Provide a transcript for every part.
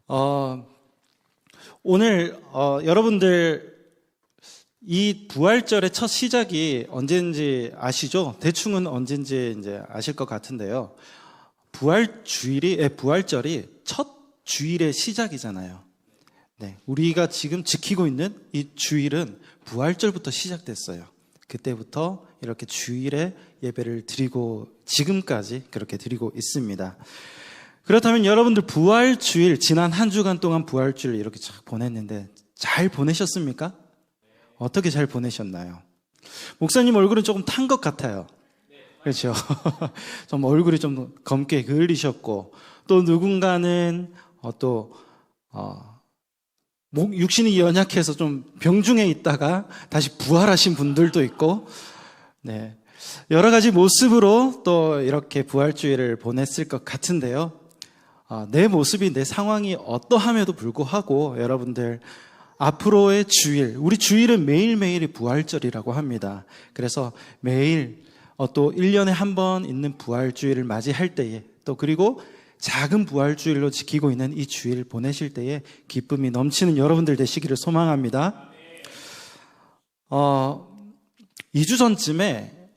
어, 오늘 여러분들 이 부활절의 첫 시작이 언제인지 아시죠? 대충은 언제인지 이제 아실 것 같은데요. 부활절이 첫 주일의 시작이잖아요. 네, 우리가 지금 지키고 있는 이 주일은 부활절부터 시작됐어요. 그때부터 이렇게 주일에 예배를 드리고 지금까지 그렇게 드리고 있습니다. 그렇다면 여러분들 부활주일, 지난 한 주간 동안 부활주일 이렇게 쫙 보냈는데 잘 보내셨습니까? 어떻게 잘 보내셨나요? 목사님 얼굴은 조금 탄 것 같아요. 그렇죠? 좀 얼굴이 좀 검게 그을리셨고, 또 누군가는 육신이 연약해서 좀 병중에 있다가 다시 부활하신 분들도 있고, 네, 여러 가지 모습으로 또 이렇게 부활주일을 보냈을 것 같은데요. 내 모습이, 내 상황이 어떠함에도 불구하고 여러분들 앞으로의 주일, 우리 주일은 매일매일이 부활절이라고 합니다. 그래서 매일 또 1년에 한 번 있는 부활주일을 맞이할 때에, 또 그리고 작은 부활주일로 지키고 있는 이 주일 보내실 때에 기쁨이 넘치는 여러분들 되시기를 소망합니다. 2주 전쯤에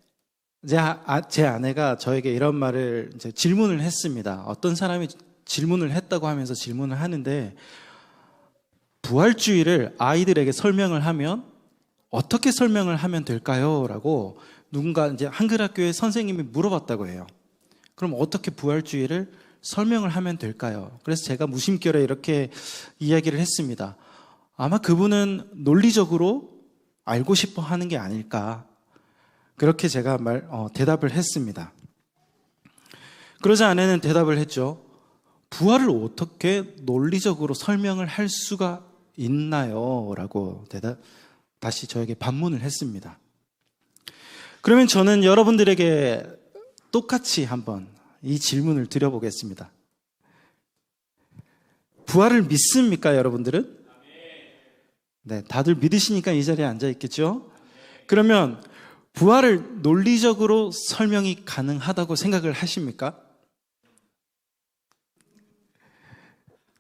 제 아내가 저에게 이런 말을 이제 질문을 했습니다. 어떤 사람이 질문을 했다고 하면서 질문을 하는데, 부활주일을 아이들에게 설명을 하면 어떻게 설명을 하면 될까요? 라고 누군가 이제 한글학교의 선생님이 물어봤다고 해요. 그럼 어떻게 부활주일을 설명을 하면 될까요? 그래서 제가 무심결에 이렇게 이야기를 했습니다. 아마 그분은 논리적으로 알고 싶어 하는 게 아닐까. 그렇게 제가 대답을 했습니다. 그러자 아내는 대답을 했죠. 부활을 어떻게 논리적으로 설명을 할 수가 있나요? 라고 다시 저에게 반문을 했습니다. 그러면 저는 여러분들에게 똑같이 한번 이 질문을 드려보겠습니다. 부활을 믿습니까, 여러분들은? 네, 다들 믿으시니까 이 자리에 앉아 있겠죠? 그러면 부활을 논리적으로 설명이 가능하다고 생각을 하십니까?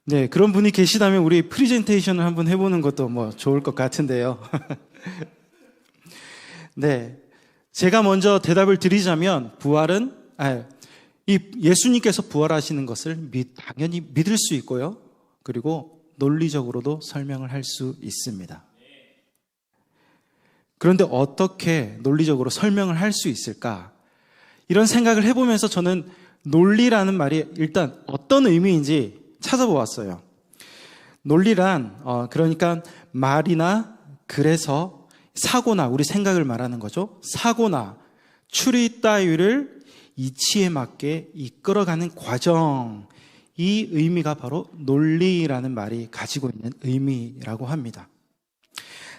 네, 그런 분이 계시다면 우리 프리젠테이션을 한번 해보는 것도 좋을 것 같은데요. 네, 제가 먼저 대답을 드리자면 이 예수님께서 부활하시는 것을 당연히 믿을 수 있고요. 그리고 논리적으로도 설명을 할 수 있습니다. 그런데 어떻게 논리적으로 설명을 할 수 있을까? 이런 생각을 해보면서 저는 논리라는 말이 일단 어떤 의미인지 찾아보았어요. 논리란 그러니까 말이나 글에서 사고나, 우리 생각을 말하는 거죠. 사고나 추리 따위를 이치에 맞게 이끌어가는 과정, 이 의미가 바로 논리라는 말이 가지고 있는 의미라고 합니다.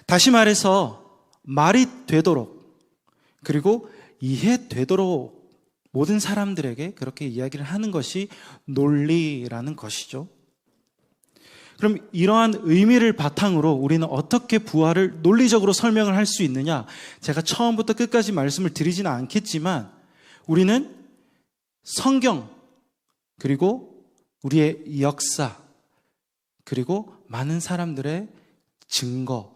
다시 말해서 말이 되도록, 그리고 이해되도록 모든 사람들에게 그렇게 이야기를 하는 것이 논리라는 것이죠. 그럼 이러한 의미를 바탕으로 우리는 어떻게 부활을 논리적으로 설명을 할 수 있느냐? 제가 처음부터 끝까지 말씀을 드리지는 않겠지만, 우리는 성경, 그리고 우리의 역사, 그리고 많은 사람들의 증거,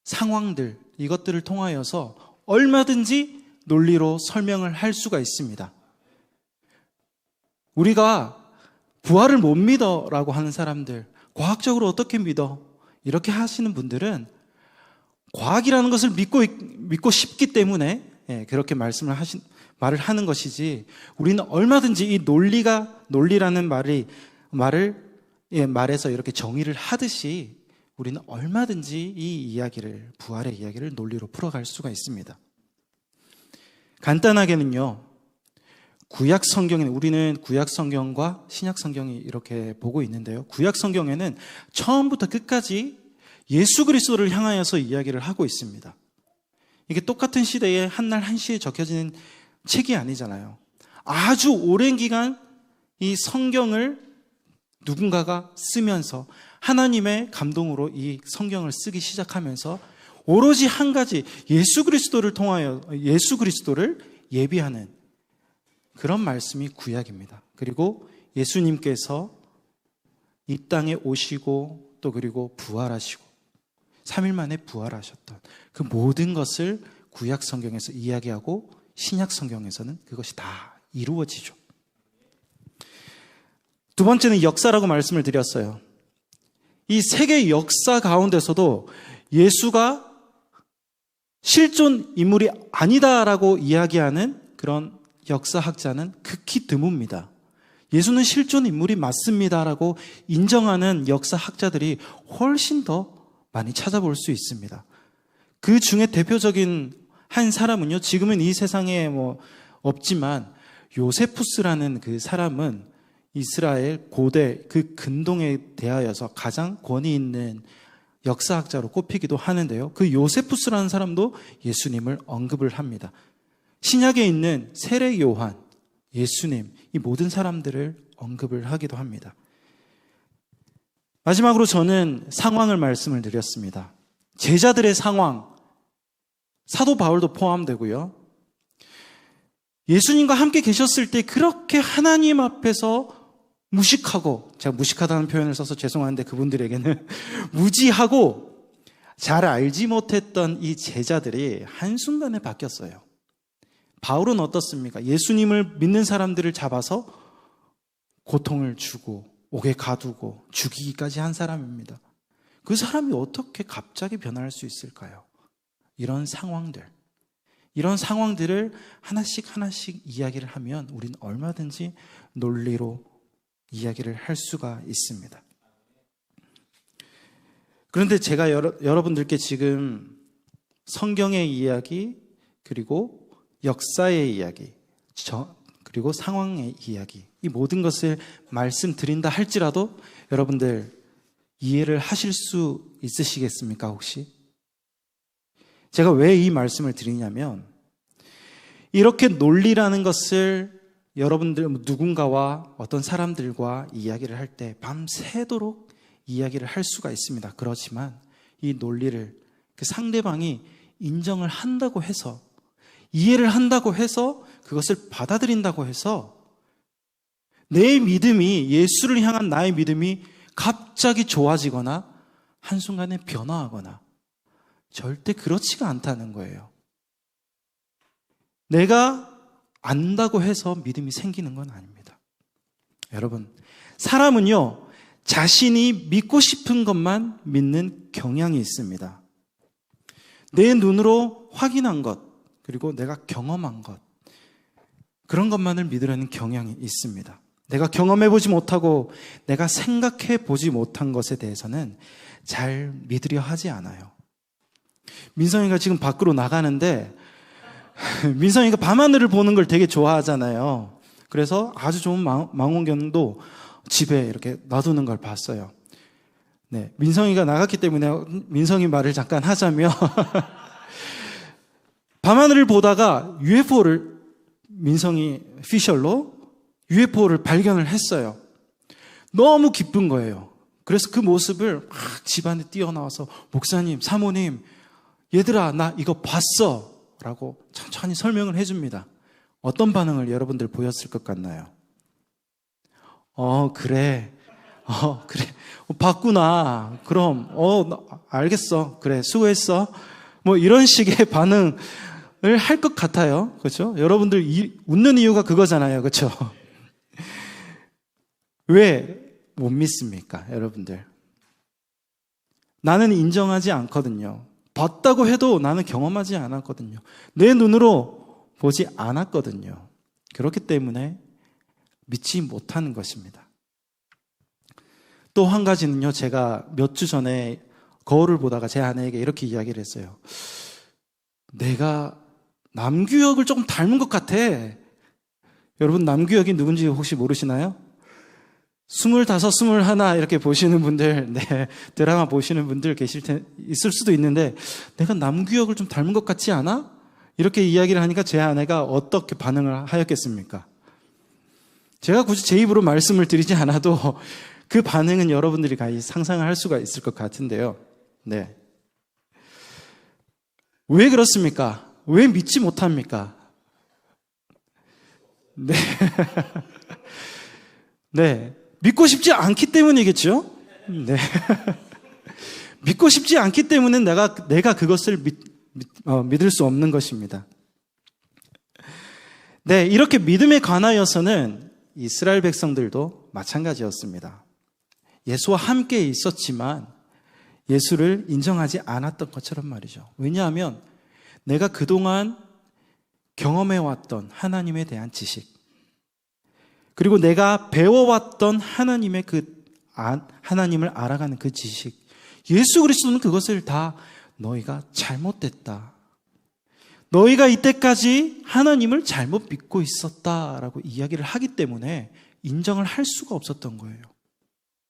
상황들, 이것들을 통하여서 얼마든지 논리로 설명을 할 수가 있습니다. 우리가 부활을 못 믿어라고 하는 사람들, 과학적으로 어떻게 믿어? 이렇게 하시는 분들은 과학이라는 것을 믿고 싶기 때문에 그렇게 말을 하는 것이지, 우리는 얼마든지 이 논리라는 말에서 이렇게 정의를 하듯이 우리는 얼마든지 부활의 이야기를 논리로 풀어갈 수가 있습니다. 간단하게는요, 구약 성경에는, 우리는 구약 성경과 신약 성경이 이렇게 보고 있는데요. 구약 성경에는 처음부터 끝까지 예수 그리스도를 향하여서 이야기를 하고 있습니다. 이게 똑같은 시대에 한날 한시에 적혀지는 책이 아니잖아요. 아주 오랜 기간 이 성경을 누군가가 쓰면서 하나님의 감동으로 이 성경을 쓰기 시작하면서 오로지 한 가지, 예수 그리스도를 통하여 예수 그리스도를 예비하는 그런 말씀이 구약입니다. 그리고 예수님께서 이 땅에 오시고 또 그리고 부활하시고 3일 만에 부활하셨던 그 모든 것을 구약 성경에서 이야기하고 신약 성경에서는 그것이 다 이루어지죠. 두 번째는 역사라고 말씀을 드렸어요. 이 세계 역사 가운데서도 예수가 실존 인물이 아니다라고 이야기하는 그런 역사학자는 극히 드뭅니다. 예수는 실존 인물이 맞습니다라고 인정하는 역사학자들이 훨씬 더 많이 찾아볼 수 있습니다. 그 중에 대표적인 한 사람은요, 지금은 이 세상에 없지만 요세푸스라는 그 사람은 이스라엘 고대 그 근동에 대하여서 가장 권위 있는 역사학자로 꼽히기도 하는데요. 그 요세푸스라는 사람도 예수님을 언급을 합니다. 신약에 있는 세례 요한, 예수님, 이 모든 사람들을 언급을 하기도 합니다. 마지막으로 저는 상황을 말씀을 드렸습니다. 제자들의 상황, 사도 바울도 포함되고요. 예수님과 함께 계셨을 때 그렇게 하나님 앞에서 무식하고, 제가 무식하다는 표현을 써서 죄송한데 그분들에게는 무지하고 잘 알지 못했던 이 제자들이 한순간에 바뀌었어요. 바울은 어떻습니까? 예수님을 믿는 사람들을 잡아서 고통을 주고 옥에 가두고 죽이기까지 한 사람입니다. 그 사람이 어떻게 갑자기 변할 수 있을까요? 이런 상황들을 하나씩 하나씩 이야기를 하면 우린 얼마든지 논리로 이야기를 할 수가 있습니다. 그런데 제가 여러분들께 지금 성경의 이야기, 그리고 역사의 이야기, 그리고 상황의 이야기, 이 모든 것을 말씀드린다 할지라도 여러분들 이해를 하실 수 있으시겠습니까, 혹시? 제가 왜 이 말씀을 드리냐면, 이렇게 논리라는 것을 여러분들 누군가와 어떤 사람들과 이야기를 할 때 밤새도록 이야기를 할 수가 있습니다. 그렇지만 이 논리를 그 상대방이 인정을 한다고 해서, 이해를 한다고 해서, 그것을 받아들인다고 해서 내 믿음이, 예수를 향한 나의 믿음이 갑자기 좋아지거나 한순간에 변화하거나 절대 그렇지가 않다는 거예요. 내가 안다고 해서 믿음이 생기는 건 아닙니다. 여러분, 사람은요, 자신이 믿고 싶은 것만 믿는 경향이 있습니다. 내 눈으로 확인한 것, 그리고 내가 경험한 것, 그런 것만을 믿으려는 경향이 있습니다. 내가 경험해보지 못하고 내가 생각해보지 못한 것에 대해서는 잘 믿으려 하지 않아요. 민성이가 지금 밖으로 나가는데 민성이가 밤하늘을 보는 걸 되게 좋아하잖아요. 그래서 아주 좋은 망원경도 집에 이렇게 놔두는 걸 봤어요. 네, 민성이가 나갔기 때문에 민성이 말을 잠깐 하자면 밤하늘을 보다가 UFO를, 민성이 피셜로 UFO를 발견을 했어요. 너무 기쁜 거예요. 그래서 그 모습을 막 집안에 뛰어나와서 목사님, 사모님, 얘들아 나 이거 봤어 라고 천천히 설명을 해줍니다. 어떤 반응을 여러분들 보였을 것 같나요? 그래. 봤구나. 그럼 알겠어. 그래, 수고했어. 이런 식의 반응을 할 것 같아요. 그렇죠? 여러분들 웃는 이유가 그거잖아요. 그렇죠? 왜 못 믿습니까, 여러분들? 나는 인정하지 않거든요. 봤다고 해도 나는 경험하지 않았거든요. 내 눈으로 보지 않았거든요. 그렇기 때문에 믿지 못하는 것입니다. 또 한 가지는요, 제가 몇 주 전에 거울을 보다가 제 아내에게 이렇게 이야기를 했어요. 내가 남규혁을 조금 닮은 것 같아. 여러분, 남규혁이 누군지 혹시 모르시나요? 25, 21 이렇게 보시는 분들, 네, 드라마 보시는 분들 있을 수도 있는데, 내가 남규혁을 좀 닮은 것 같지 않아? 이렇게 이야기를 하니까 제 아내가 어떻게 반응을 하였겠습니까? 제가 굳이 제 입으로 말씀을 드리지 않아도 그 반응은 여러분들이 상상을 할 수가 있을 것 같은데요. 네. 왜 그렇습니까? 왜 믿지 못합니까? 네. 네. 믿고 싶지 않기 때문이겠죠? 네. 믿고 싶지 않기 때문에 내가 그것을 믿을 수 없는 것입니다. 네, 이렇게 믿음에 관하여서는 이스라엘 백성들도 마찬가지였습니다. 예수와 함께 있었지만 예수를 인정하지 않았던 것처럼 말이죠. 왜냐하면 내가 그동안 경험해왔던 하나님에 대한 지식, 그리고 내가 배워왔던 하나님의 하나님을 알아가는 그 지식, 예수 그리스도는 그것을 다 너희가 잘못됐다, 너희가 이때까지 하나님을 잘못 믿고 있었다라고 이야기를 하기 때문에 인정을 할 수가 없었던 거예요.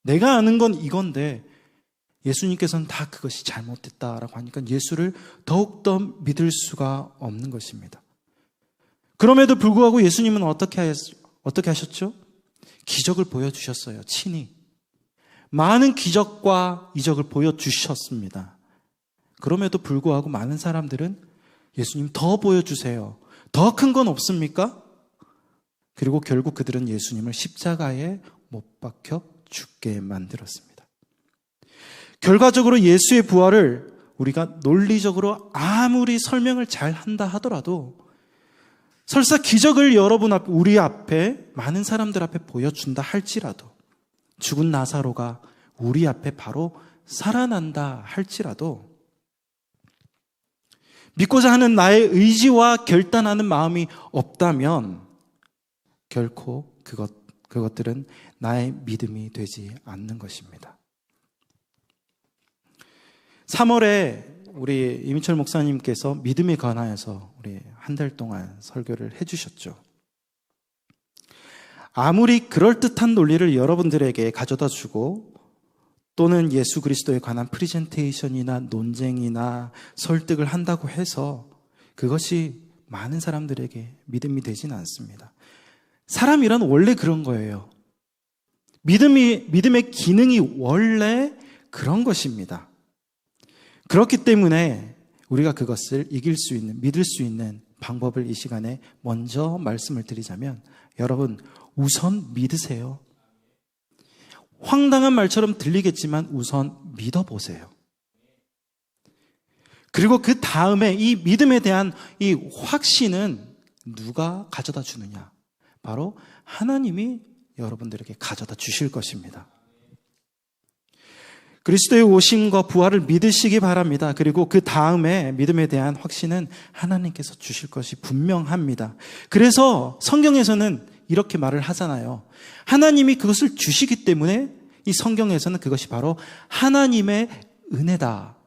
내가 아는 건 이건데 예수님께서는 다 그것이 잘못됐다라고 하니까 예수를 더욱더 믿을 수가 없는 것입니다. 그럼에도 불구하고 예수님은 어떻게 하셨죠? 기적을 보여주셨어요. 친히. 많은 기적과 이적을 보여주셨습니다. 그럼에도 불구하고 많은 사람들은 예수님 더 보여주세요. 더 큰 건 없습니까? 그리고 결국 그들은 예수님을 십자가에 못 박혀 죽게 만들었습니다. 결과적으로 예수의 부활을 우리가 논리적으로 아무리 설명을 잘 한다 하더라도 설사 기적을 여러분 앞에, 우리 앞에, 많은 사람들 앞에 보여준다 할지라도, 죽은 나사로가 우리 앞에 바로 살아난다 할지라도 믿고자 하는 나의 의지와 결단하는 마음이 없다면 결코 그것들은 나의 믿음이 되지 않는 것입니다. 3월에 우리 이민철 목사님께서 믿음에 관하여서 우리 한 달 동안 설교를 해주셨죠. 아무리 그럴듯한 논리를 여러분들에게 가져다 주고 또는 예수 그리스도에 관한 프리젠테이션이나 논쟁이나 설득을 한다고 해서 그것이 많은 사람들에게 믿음이 되지는 않습니다. 사람이란 원래 그런 거예요. 믿음의 기능이 원래 그런 것입니다. 그렇기 때문에 우리가 그것을 이길 수 있는, 믿을 수 있는 방법을 이 시간에 먼저 말씀을 드리자면, 여러분 우선 믿으세요. 황당한 말처럼 들리겠지만 우선 믿어보세요. 그리고 그 다음에 이 믿음에 대한 이 확신은 누가 가져다 주느냐? 바로 하나님이 여러분들에게 가져다 주실 것입니다. 그리스도의 오심과 부활을 믿으시기 바랍니다. 그리고 그 다음에 믿음에 대한 확신은 하나님께서 주실 것이 분명합니다. 그래서 성경에서는 이렇게 말을 하잖아요. 하나님이 그것을 주시기 때문에 이 성경에서는 그것이 바로 하나님의 은혜다,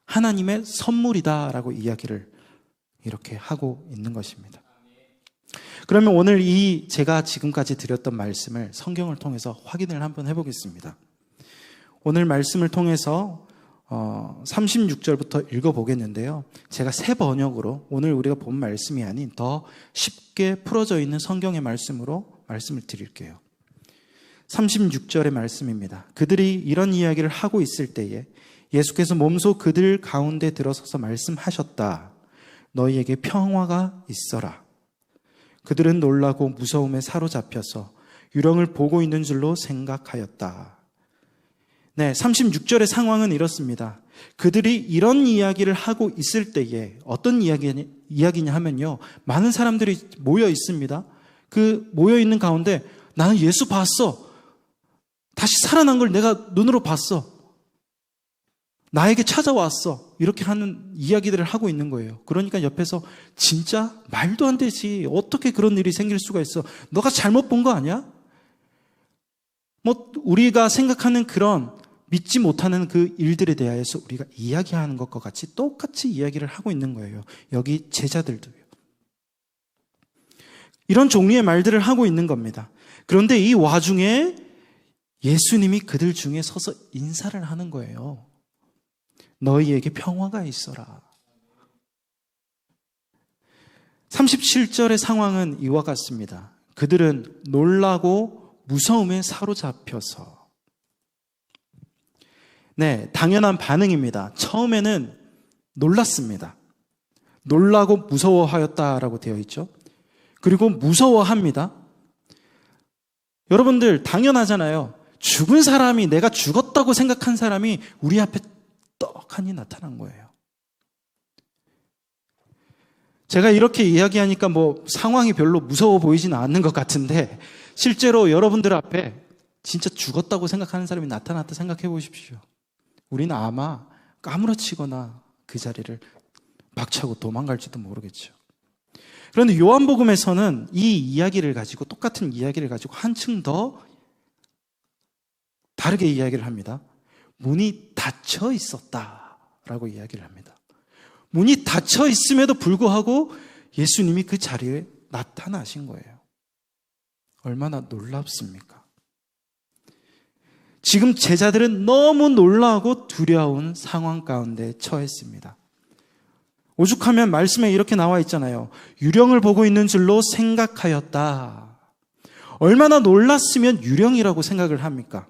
하나님의 선물이다 라고 이야기를 이렇게 하고 있는 것입니다. 그러면 오늘 제가 지금까지 드렸던 말씀을 성경을 통해서 확인을 한번 해보겠습니다. 오늘 말씀을 통해서 36절부터 읽어보겠는데요. 제가 새 번역으로 오늘 우리가 본 말씀이 아닌 더 쉽게 풀어져 있는 성경의 말씀으로 말씀을 드릴게요. 36절의 말씀입니다. 그들이 이런 이야기를 하고 있을 때에 예수께서 몸소 그들 가운데 들어서서 말씀하셨다. 너희에게 평화가 있어라. 그들은 놀라고 무서움에 사로잡혀서 유령을 보고 있는 줄로 생각하였다. 네, 36절의 상황은 이렇습니다. 그들이 이런 이야기를 하고 있을 때에 어떤 이야기냐 하면요, 많은 사람들이 모여 있습니다. 그 모여 있는 가운데 나는 예수 봤어, 다시 살아난 걸 내가 눈으로 봤어, 나에게 찾아왔어, 이렇게 하는 이야기들을 하고 있는 거예요. 그러니까 옆에서 진짜 말도 안 되지, 어떻게 그런 일이 생길 수가 있어, 너가 잘못 본 거 아니야? 우리가 생각하는 그런 믿지 못하는 그 일들에 대하여서 우리가 이야기하는 것과 같이 똑같이 이야기를 하고 있는 거예요. 여기 제자들도요. 이런 종류의 말들을 하고 있는 겁니다. 그런데 이 와중에 예수님이 그들 중에 서서 인사를 하는 거예요. 너희에게 평화가 있어라. 37절의 상황은 이와 같습니다. 그들은 놀라고 무서움에 사로잡혀서. 네, 당연한 반응입니다. 처음에는 놀랐습니다. 놀라고 무서워하였다라고 되어 있죠. 그리고 무서워합니다. 여러분들 당연하잖아요. 죽은 사람이, 내가 죽었다고 생각한 사람이 우리 앞에 떡하니 나타난 거예요. 제가 이렇게 이야기하니까 상황이 별로 무서워 보이지는 않는 것 같은데, 실제로 여러분들 앞에 진짜 죽었다고 생각하는 사람이 나타났다 생각해 보십시오. 우리는 아마 까무러치거나 그 자리를 박차고 도망갈지도 모르겠죠. 그런데 요한복음에서는 이 이야기를 가지고, 똑같은 이야기를 가지고 한층 더 다르게 이야기를 합니다. 문이 닫혀 있었다라고 이야기를 합니다. 문이 닫혀 있음에도 불구하고 예수님이 그 자리에 나타나신 거예요. 얼마나 놀랍습니까? 지금 제자들은 너무 놀라고 두려운 상황 가운데 처했습니다. 오죽하면 말씀에 이렇게 나와 있잖아요. 유령을 보고 있는 줄로 생각하였다. 얼마나 놀랐으면 유령이라고 생각을 합니까?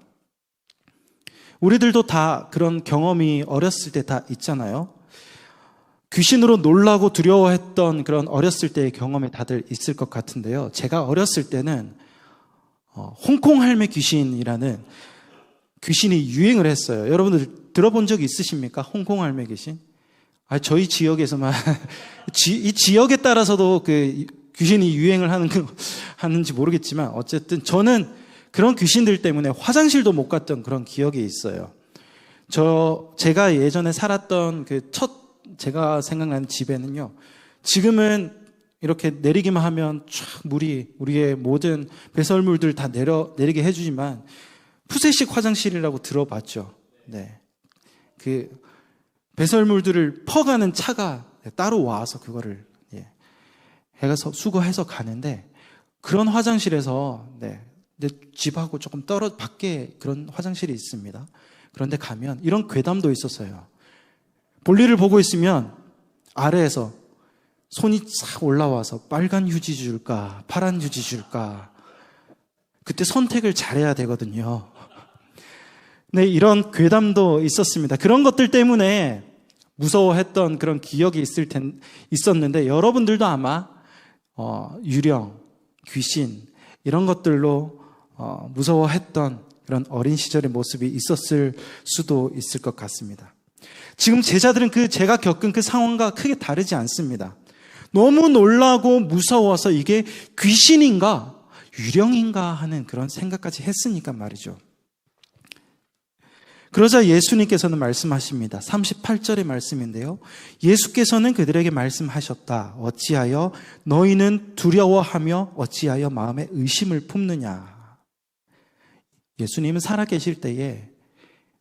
우리들도 다 그런 경험이 어렸을 때 다 있잖아요. 귀신으로 놀라고 두려워했던 그런 어렸을 때의 경험이 다들 있을 것 같은데요. 제가 어렸을 때는 홍콩 할매 귀신이라는 귀신이 유행을 했어요. 여러분들 들어본 적 있으십니까? 홍콩 할매 귀신? 저희 지역에서만 이 지역에 따라서도 그 귀신이 유행을 하는지 모르겠지만, 어쨌든 저는 그런 귀신들 때문에 화장실도 못 갔던 그런 기억이 있어요. 제가 예전에 살았던 제가 생각나는 집에는요, 지금은 이렇게 내리기만 하면 쫙 물이 우리의 모든 배설물들 다 내리게 해주지만, 푸세식 화장실이라고 들어봤죠. 네. 그 배설물들을 퍼가는 차가 따로 와서 그거를 해서 수거해서 가는데, 그런 화장실에서 내 집하고 조금 밖에 그런 화장실이 있습니다. 그런데 가면 이런 괴담도 있었어요. 볼일을 보고 있으면 아래에서 손이 싹 올라와서 빨간 휴지 줄까, 파란 휴지 줄까, 그때 선택을 잘해야 되거든요. 네, 이런 괴담도 있었습니다. 그런 것들 때문에 무서워했던 그런 기억이 있었는데, 여러분들도 아마 유령, 귀신 이런 것들로 무서워했던 그런 어린 시절의 모습이 있었을 수도 있을 것 같습니다. 지금 제자들은 제가 겪은 그 상황과 크게 다르지 않습니다. 너무 놀라고 무서워서 이게 귀신인가 유령인가 하는 그런 생각까지 했으니까 말이죠. 그러자 예수님께서는 말씀하십니다. 38절의 말씀인데요. 예수께서는 그들에게 말씀하셨다. 어찌하여 너희는 두려워하며 어찌하여 마음에 의심을 품느냐. 예수님은 살아계실 때에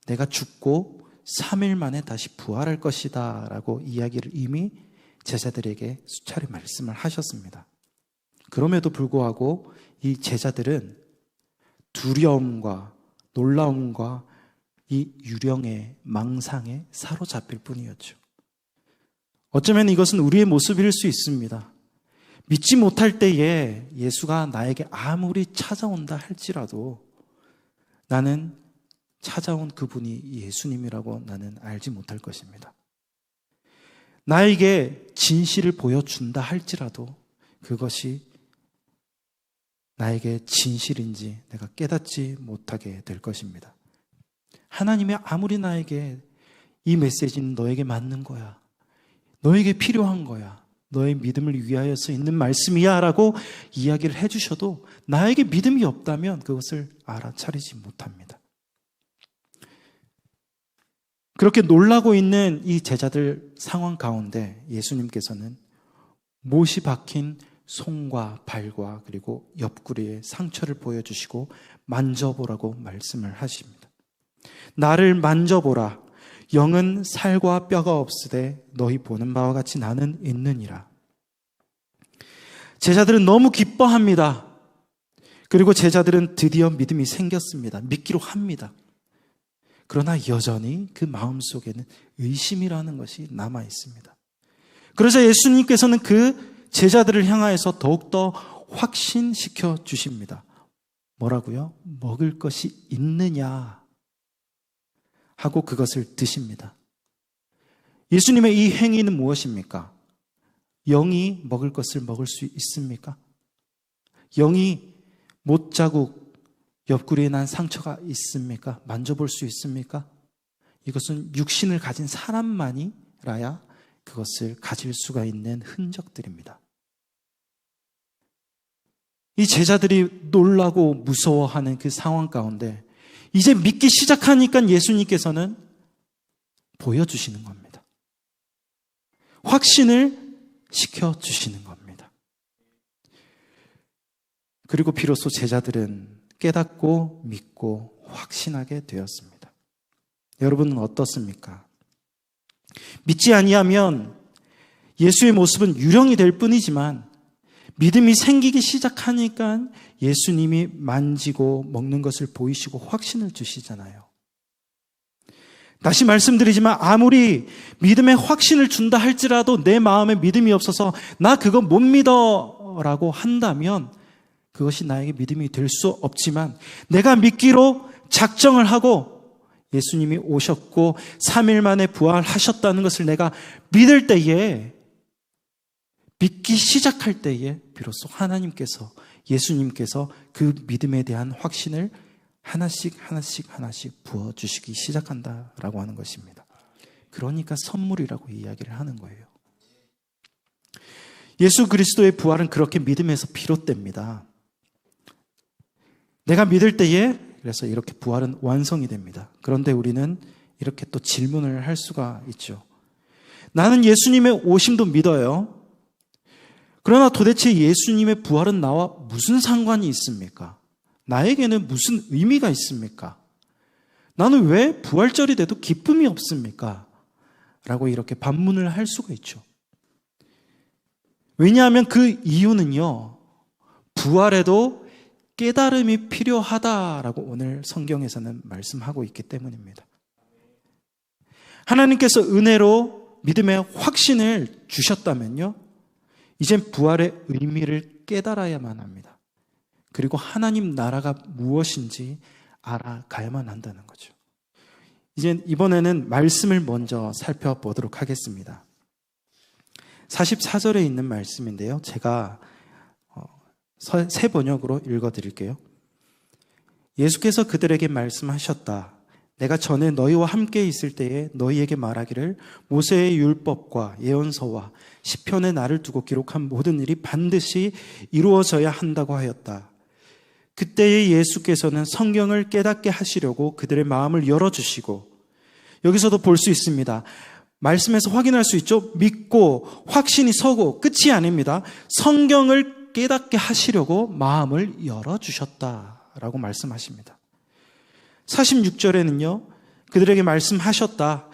내가 죽고 3일 만에 다시 부활할 것이다 라고 이야기를 이미 제자들에게 수차례 말씀을 하셨습니다. 그럼에도 불구하고 이 제자들은 두려움과 놀라움과 이 유령의 망상에 사로잡힐 뿐이었죠. 어쩌면 이것은 우리의 모습일 수 있습니다. 믿지 못할 때에 예수가 나에게 아무리 찾아온다 할지라도 나는 찾아온 그분이 예수님이라고 나는 알지 못할 것입니다. 나에게 진실을 보여준다 할지라도 그것이 나에게 진실인지 내가 깨닫지 못하게 될 것입니다. 하나님이 아무리 나에게 이 메시지는 너에게 맞는 거야, 너에게 필요한 거야, 너의 믿음을 위하여서 있는 말씀이야 라고 이야기를 해주셔도 나에게 믿음이 없다면 그것을 알아차리지 못합니다. 그렇게 놀라고 있는 이 제자들 상황 가운데 예수님께서는 못이 박힌 손과 발과 그리고 옆구리에 상처를 보여주시고 만져보라고 말씀을 하십니다. 나를 만져보라. 영은 살과 뼈가 없으되 너희 보는 바와 같이 나는 있느니라. 제자들은 너무 기뻐합니다. 그리고 제자들은 드디어 믿음이 생겼습니다. 믿기로 합니다. 그러나 여전히 그 마음속에는 의심이라는 것이 남아 있습니다. 그러자 예수님께서는 그 제자들을 향하여서 더욱더 확신시켜 주십니다. 뭐라고요? 먹을 것이 있느냐 하고 그것을 드십니다. 예수님의 이 행위는 무엇입니까? 영이 먹을 것을 먹을 수 있습니까? 영이 못자국 옆구리에 난 상처가 있습니까? 만져볼 수 있습니까? 이것은 육신을 가진 사람만이라야 그것을 가질 수가 있는 흔적들입니다. 이 제자들이 놀라고 무서워하는 그 상황 가운데 이제 믿기 시작하니까 예수님께서는 보여주시는 겁니다. 확신을 시켜주시는 겁니다. 그리고 비로소 제자들은 깨닫고 믿고 확신하게 되었습니다. 여러분은 어떻습니까? 믿지 아니하면 예수의 모습은 유령이 될 뿐이지만 믿음이 생기기 시작하니까 예수님이 만지고 먹는 것을 보이시고 확신을 주시잖아요. 다시 말씀드리지만 아무리 믿음의 확신을 준다 할지라도 내 마음에 믿음이 없어서 나 그거 못 믿어 라고 한다면 그것이 나에게 믿음이 될 수 없지만 내가 믿기로 작정을 하고 예수님이 오셨고 3일 만에 부활하셨다는 것을 내가 믿을 때에, 믿기 시작할 때에 비로소 하나님께서, 예수님께서 그 믿음에 대한 확신을 하나씩 부어주시기 시작한다라고 하는 것입니다. 그러니까 선물이라고 이야기를 하는 거예요. 예수 그리스도의 부활은 그렇게 믿음에서 비롯됩니다. 내가 믿을 때에 그래서 이렇게 부활은 완성이 됩니다. 그런데 우리는 이렇게 또 질문을 할 수가 있죠. 나는 예수님의 오심도 믿어요. 그러나 도대체 예수님의 부활은 나와 무슨 상관이 있습니까? 나에게는 무슨 의미가 있습니까? 나는 왜 부활절이 돼도 기쁨이 없습니까? 라고 이렇게 반문을 할 수가 있죠. 왜냐하면 그 이유는요, 부활에도 깨달음이 필요하다라고 오늘 성경에서는 말씀하고 있기 때문입니다. 하나님께서 은혜로 믿음의 확신을 주셨다면요, 이젠 부활의 의미를 깨달아야만 합니다. 그리고 하나님 나라가 무엇인지 알아가야만 한다는 거죠. 이번에는 말씀을 먼저 살펴보도록 하겠습니다. 44절에 있는 말씀인데요, 제가 새 번역으로 읽어드릴게요. 예수께서 그들에게 말씀하셨다. 내가 전에 너희와 함께 있을 때에 너희에게 말하기를 모세의 율법과 예언서와 시편에 나를 두고 기록한 모든 일이 반드시 이루어져야 한다고 하였다. 그때의 예수께서는 성경을 깨닫게 하시려고 그들의 마음을 열어주시고, 여기서도 볼 수 있습니다. 말씀에서 확인할 수 있죠. 믿고 확신이 서고 끝이 아닙니다. 성경을 깨닫게 하시려고 마음을 열어주셨다라고 말씀하십니다. 46절에는요, 그들에게 말씀하셨다.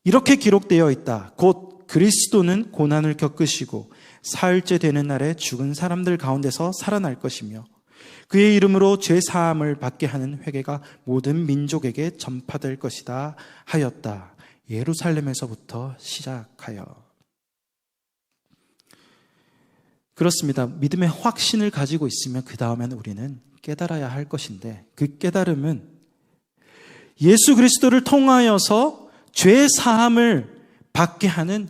이렇게 기록되어 있다. 곧 그리스도는 고난을 겪으시고 사흘째 되는 날에 죽은 사람들 가운데서 살아날 것이며 그의 이름으로 죄 사함을 받게 하는 회개가 모든 민족에게 전파될 것이다 하였다. 예루살렘에서부터 시작하여. 그렇습니다. 믿음의 확신을 가지고 있으면 그 다음에는 우리는 깨달아야 할 것인데, 그 깨달음은 예수 그리스도를 통하여서 죄 사함을 받게 하는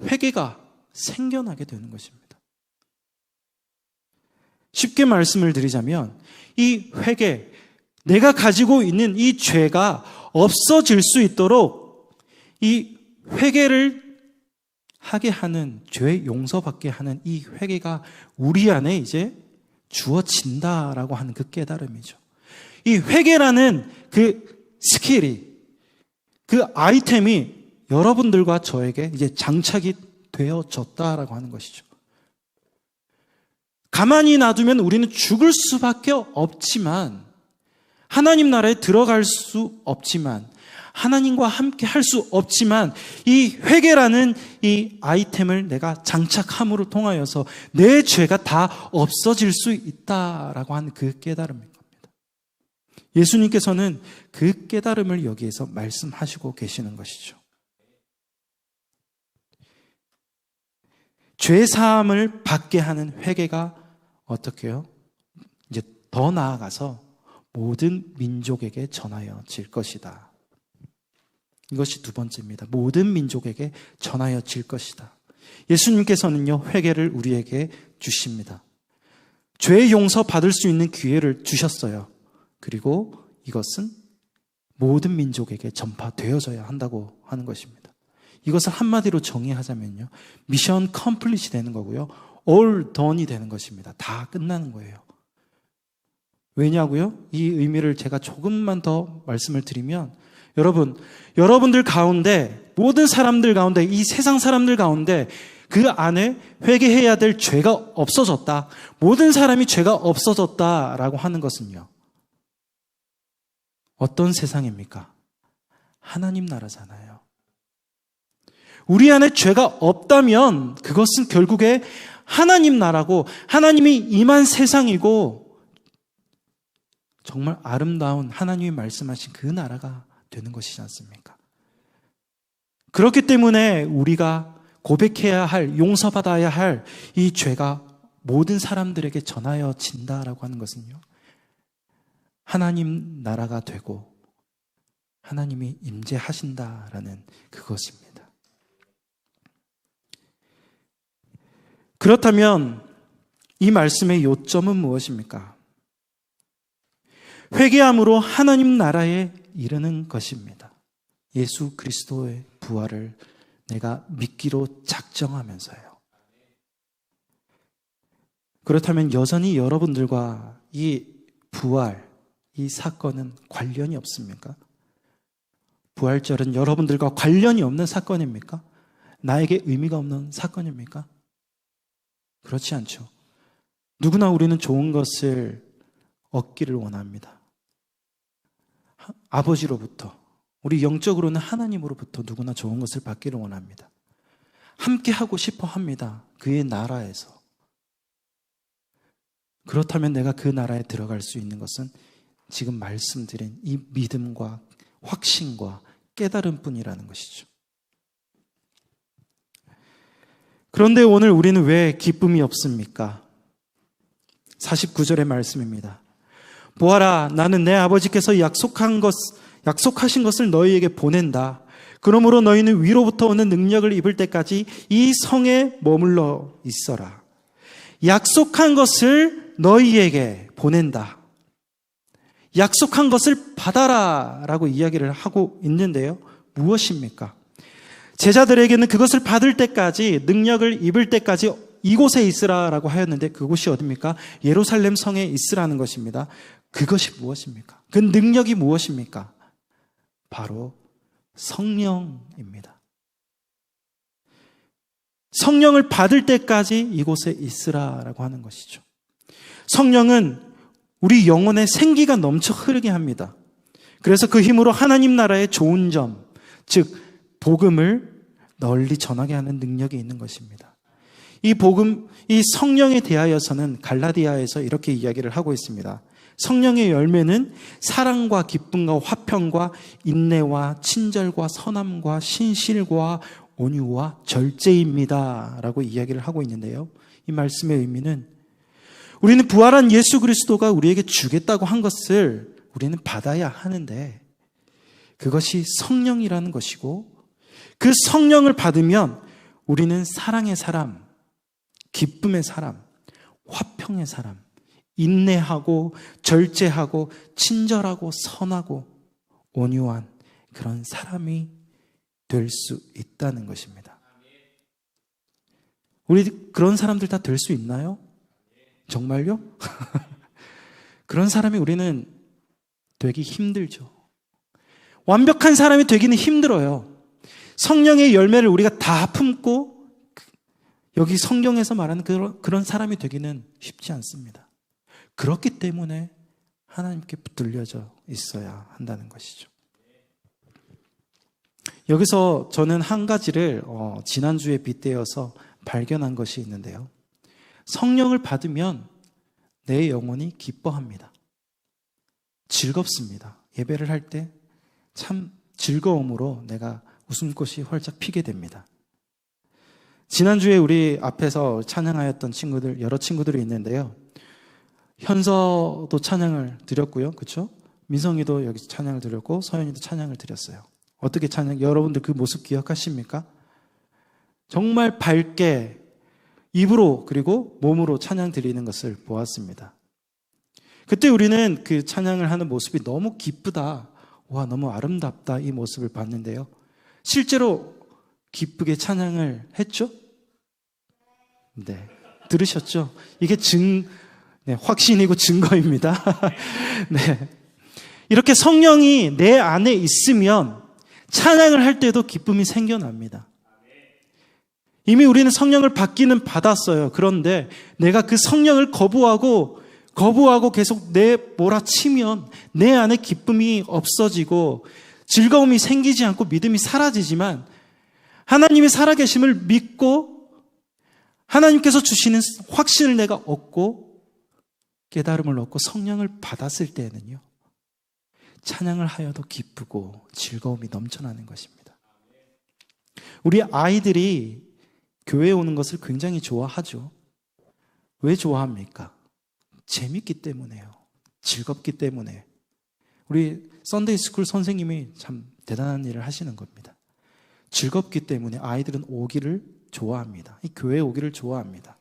회개가 생겨나게 되는 것입니다. 쉽게 말씀을 드리자면 이 회개, 내가 가지고 있는 이 죄가 없어질 수 있도록 이 회개를 하게 하는, 죄 용서받게 하는 이 회개가 우리 안에 이제 주어진다라고 하는 그 깨달음이죠. 이 회개라는 그 스킬이, 그 아이템이 여러분들과 저에게 이제 장착이 되어졌다라고 하는 것이죠. 가만히 놔두면 우리는 죽을 수밖에 없지만, 하나님 나라에 들어갈 수 없지만, 하나님과 함께 할 수 없지만, 이 회개라는 이 아이템을 내가 장착함으로 통하여서 내 죄가 다 없어질 수 있다라고 하는 그 깨달음인 겁니다. 예수님께서는 그 깨달음을 여기에서 말씀하시고 계시는 것이죠. 죄 사함을 받게 하는 회개가 어떻게 해요? 이제 더 나아가서 모든 민족에게 전하여질 것이다. 이것이 두 번째입니다. 모든 민족에게 전하여질 것이다. 예수님께서는요, 회개를 우리에게 주십니다. 죄 용서 받을 수 있는 기회를 주셨어요. 그리고 이것은 모든 민족에게 전파되어져야 한다고 하는 것입니다. 이것을 한마디로 정의하자면요, 미션 컴플릿이 되는 거고요, all done이 되는 것입니다. 다 끝나는 거예요. 왜냐고요? 이 의미를 제가 조금만 더 말씀을 드리면, 여러분들 가운데, 모든 사람들 가운데, 이 세상 사람들 가운데 그 안에 회개해야 될 죄가 없어졌다, 모든 사람이 죄가 없어졌다라고 하는 것은요, 어떤 세상입니까? 하나님 나라잖아요. 우리 안에 죄가 없다면 그것은 결국에 하나님 나라고, 하나님이 임한 세상이고, 정말 아름다운 하나님이 말씀하신 그 나라가 되는 것이지 않습니까? 그렇기 때문에 우리가 고백해야 할, 용서받아야 할 이 죄가 모든 사람들에게 전하여진다라고 하는 것은요, 하나님 나라가 되고 하나님이 임재하신다라는 그것입니다. 그렇다면 이 말씀의 요점은 무엇입니까? 회개함으로 하나님 나라에 이르는 것입니다. 예수 그리스도의 부활을 내가 믿기로 작정하면서요. 그렇다면 여전히 여러분들과 이 부활, 이 사건은 관련이 없습니까? 부활절은 여러분들과 관련이 없는 사건입니까? 나에게 의미가 없는 사건입니까? 그렇지 않죠. 누구나 우리는 좋은 것을 얻기를 원합니다. 아버지로부터, 우리 영적으로는 하나님으로부터 누구나 좋은 것을 받기를 원합니다. 함께 하고 싶어 합니다. 그의 나라에서. 그렇다면 내가 그 나라에 들어갈 수 있는 것은 지금 말씀드린 이 믿음과 확신과 깨달음뿐이라는 것이죠. 그런데 오늘 우리는 왜 기쁨이 없습니까? 49절의 말씀입니다. 보아라, 나는 내 아버지께서 약속하신 것을 너희에게 보낸다. 그러므로 너희는 위로부터 오는 능력을 입을 때까지 이 성에 머물러 있어라. 약속한 것을 너희에게 보낸다. 약속한 것을 받아라 라고 이야기를 하고 있는데요, 무엇입니까? 제자들에게는 그것을 받을 때까지, 능력을 입을 때까지 이곳에 있으라 라고 하였는데, 그곳이 어디입니까? 예루살렘 성에 있으라는 것입니다. 그것이 무엇입니까? 그 능력이 무엇입니까? 바로 성령입니다. 성령을 받을 때까지 이곳에 있으라라고 하는 것이죠. 성령은 우리 영혼에 생기가 넘쳐 흐르게 합니다. 그래서 그 힘으로 하나님 나라의 좋은 점, 즉 복음을 널리 전하게 하는 능력이 있는 것입니다. 이 복음, 이 성령에 대하여서는 갈라디아에서 이렇게 이야기를 하고 있습니다. 성령의 열매는 사랑과 기쁨과 화평과 인내와 친절과 선함과 신실과 온유와 절제입니다 라고 이야기를 하고 있는데요, 이 말씀의 의미는 우리는 부활한 예수 그리스도가 우리에게 주겠다고 한 것을 우리는 받아야 하는데, 그것이 성령이라는 것이고, 그 성령을 받으면 우리는 사랑의 사람, 기쁨의 사람, 화평의 사람, 인내하고 절제하고 친절하고 선하고 온유한 그런 사람이 될 수 있다는 것입니다. 우리 그런 사람들 다 될 수 있나요? 정말요? 그런 사람이 우리는 되기 힘들죠. 완벽한 사람이 되기는 힘들어요. 성령의 열매를 우리가 다 품고 여기 성경에서 말하는 그런 사람이 되기는 쉽지 않습니다. 그렇기 때문에 하나님께 붙들려져 있어야 한다는 것이죠. 여기서 저는 한 가지를 지난주에 빗대어서 발견한 것이 있는데요, 성령을 받으면 내 영혼이 기뻐합니다. 즐겁습니다. 예배를 할 때 참 즐거움으로 내가 웃음꽃이 활짝 피게 됩니다. 지난주에 우리 앞에서 찬양하였던 친구들, 여러 친구들이 있는데요, 현서도 찬양을 드렸고요, 그렇죠? 민성이도 여기 찬양을 드렸고 서연이도 찬양을 드렸어요. 어떻게 찬양? 여러분들 그 모습 기억하십니까? 정말 밝게 입으로 그리고 몸으로 찬양 드리는 것을 보았습니다. 그때 우리는 그 찬양을 하는 모습이 너무 기쁘다, 와, 너무 아름답다, 이 모습을 봤는데요. 실제로 기쁘게 찬양을 했죠? 네. 들으셨죠? 이게 확신이고 증거입니다. 네. 이렇게 성령이 내 안에 있으면 찬양을 할 때도 기쁨이 생겨납니다. 이미 우리는 성령을 받기는 받았어요. 그런데 내가 그 성령을 거부하고 계속 몰아치면 내 안에 기쁨이 없어지고 즐거움이 생기지 않고 믿음이 사라지지만, 하나님이 살아계심을 믿고 하나님께서 주시는 확신을 내가 얻고 깨달음을 얻고 성령을 받았을 때에는요, 찬양을 하여도 기쁘고 즐거움이 넘쳐나는 것입니다. 우리 아이들이 교회에 오는 것을 굉장히 좋아하죠. 왜 좋아합니까? 재밌기 때문에요. 즐겁기 때문에. 우리 썬데이 스쿨 선생님이 참 대단한 일을 하시는 겁니다. 즐겁기 때문에 아이들은 오기를 좋아합니다. 이 교회에 오기를 좋아합니다.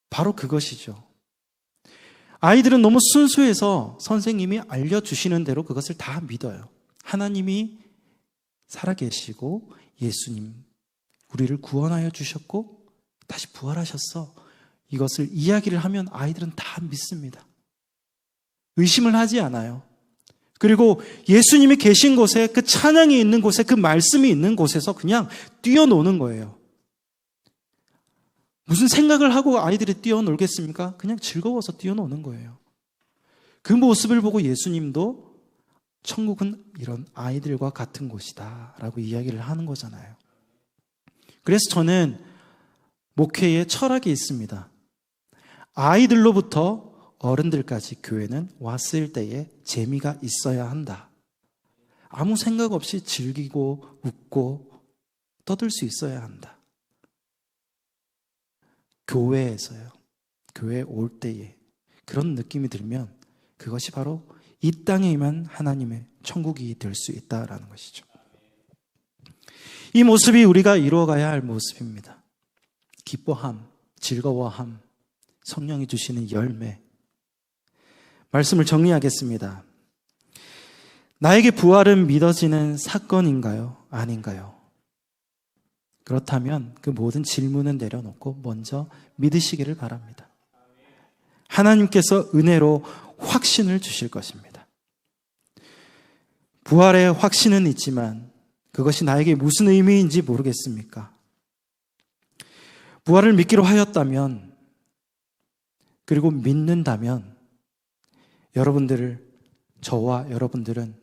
바로 그것이죠. 아이들은 너무 순수해서 선생님이 알려주시는 대로 그것을 다 믿어요. 하나님이 살아계시고 예수님 우리를 구원하여 주셨고 다시 부활하셨어. 이것을 이야기를 하면 아이들은 다 믿습니다. 의심을 하지 않아요. 그리고 예수님이 계신 곳에, 그 찬양이 있는 곳에, 그 말씀이 있는 곳에서 그냥 뛰어노는 거예요. 무슨 생각을 하고 아이들이 뛰어놀겠습니까? 그냥 즐거워서 뛰어노는 거예요. 그 모습을 보고 예수님도 천국은 이런 아이들과 같은 곳이다 라고 이야기를 하는 거잖아요. 그래서 저는 목회에 철학이 있습니다. 아이들로부터 어른들까지 교회는 왔을 때에 재미가 있어야 한다. 아무 생각 없이 즐기고 웃고 떠들 수 있어야 한다. 교회에서요. 교회에 올 때에 그런 느낌이 들면 그것이 바로 이 땅에 임한 하나님의 천국이 될 수 있다라는 것이죠. 이 모습이 우리가 이루어가야 할 모습입니다. 기뻐함, 즐거워함, 성령이 주시는 열매. 말씀을 정리하겠습니다. 나에게 부활은 믿어지는 사건인가요? 아닌가요? 그렇다면 그 모든 질문은 내려놓고 먼저 믿으시기를 바랍니다. 하나님께서 은혜로 확신을 주실 것입니다. 부활의 확신은 있지만 그것이 나에게 무슨 의미인지 모르겠습니까? 부활을 믿기로 하였다면, 그리고 믿는다면 저와 여러분들은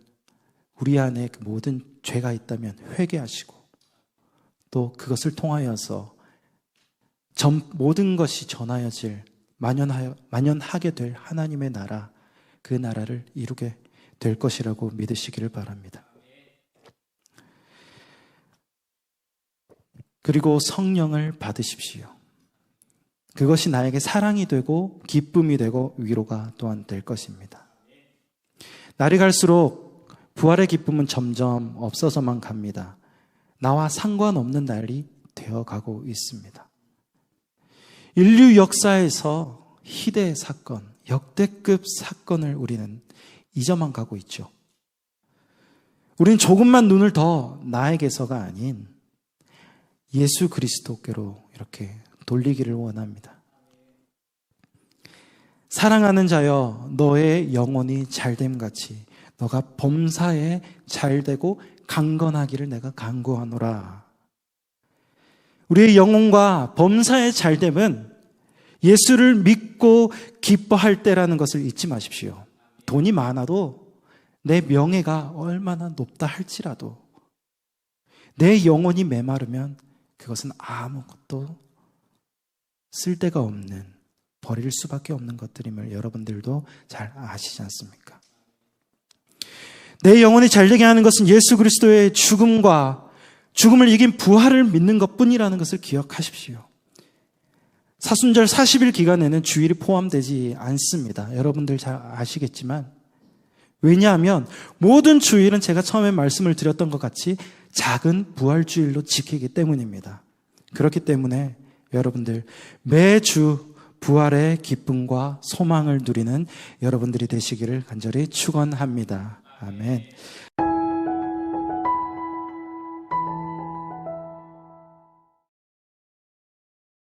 우리 안에 그 모든 죄가 있다면 회개하시고 또 그것을 통하여서 모든 것이 전하여질 만연하게 될 하나님의 나라, 그 나라를 이루게 될 것이라고 믿으시기를 바랍니다. 그리고 성령을 받으십시오. 그것이 나에게 사랑이 되고 기쁨이 되고 위로가 또한 될 것입니다. 날이 갈수록 부활의 기쁨은 점점 없어져만 갑니다. 나와 상관없는 날이 되어가고 있습니다. 인류 역사에서 희대의 사건, 역대급 사건을 우리는 잊어만 가고 있죠. 우리는 조금만 눈을 더 나에게서가 아닌 예수 그리스도께로 이렇게 돌리기를 원합니다. 사랑하는 자여, 너의 영혼이 잘됨같이 너가 범사에 잘되고 강건하기를 내가 간구하노라. 우리의 영혼과 범사에 잘됨은 예수를 믿고 기뻐할 때라는 것을 잊지 마십시오. 돈이 많아도, 내 명예가 얼마나 높다 할지라도 내 영혼이 메마르면 그것은 아무것도 쓸데가 없는, 버릴 수밖에 없는 것들임을 여러분들도 잘 아시지 않습니까? 내 영혼이 잘되게 하는 것은 예수 그리스도의 죽음과 죽음을 이긴 부활을 믿는 것뿐이라는 것을 기억하십시오. 사순절 40일 기간에는 주일이 포함되지 않습니다. 여러분들 잘 아시겠지만, 왜냐하면 모든 주일은 제가 처음에 말씀을 드렸던 것 같이 작은 부활주일로 지키기 때문입니다. 그렇기 때문에 여러분들 매주 부활의 기쁨과 소망을 누리는 여러분들이 되시기를 간절히 축원합니다. 아멘.